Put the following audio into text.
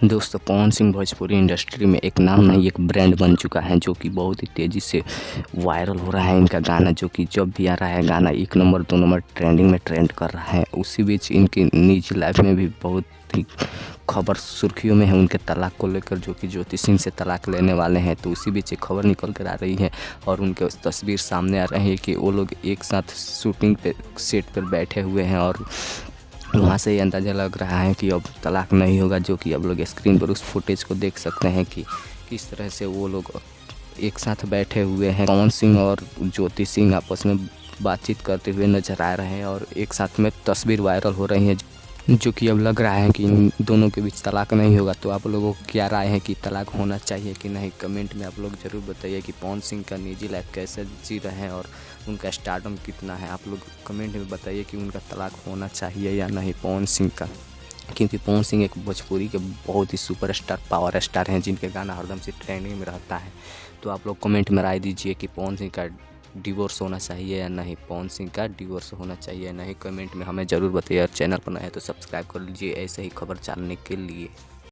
दोस्तों पवन सिंह भोजपुरी इंडस्ट्री में एक नाम नहीं एक ब्रांड बन चुका है, जो कि बहुत ही तेज़ी से वायरल हो रहा है। इनका गाना जो कि जब भी आ रहा है गाना 1 नंबर 2 नंबर ट्रेंडिंग में ट्रेंड कर रहा है। उसी बीच इनकी निजी लाइफ में भी बहुत ही खबर सुर्खियों में है उनके तलाक को लेकर, जो कि ज्योति सिंह से तलाक लेने वाले हैं। तो उसी बीच एक खबर निकल कर आ रही है और उनके उस तस्वीर सामने आ रही है कि वो लोग एक साथ शूटिंग पे सेट पर बैठे हुए हैं और वहाँ से ये अंदाज़ा लग रहा है कि अब तलाक नहीं होगा, जो कि आप लोग स्क्रीन पर उस फुटेज को देख सकते हैं कि किस तरह से वो लोग एक साथ बैठे हुए हैं। पवन सिंह और ज्योति सिंह आपस में बातचीत करते हुए नजर आ रहे हैं और एक साथ में तस्वीर वायरल हो रही है, जो कि अब लग रहा है कि इन दोनों के बीच तलाक नहीं होगा। तो आप लोगों को क्या राय है कि तलाक होना चाहिए कि नहीं? कमेंट में आप लोग ज़रूर बताइए कि पवन सिंह का निजी लाइफ कैसे जी रहे हैं और उनका स्टारडम कितना है। आप लोग कमेंट में बताइए कि उनका तलाक होना चाहिए या नहीं पवन सिंह का, क्योंकि पवन सिंह एक भोजपुरी के बहुत ही सुपरस्टार पावर स्टार हैं जिनके गाना हरदम से ट्रेंडिंग में रहता है। तो आप लोग कमेंट में राय दीजिए कि पवन सिंह का डिवोर्स होना चाहिए या नहीं, पवन सिंह का डिवोर्स होना चाहिए या नहीं। कमेंट में हमें ज़रूर बताइए और चैनल पर नए हैं तो सब्सक्राइब कर लीजिए ऐसे ही खबर जानने के लिए।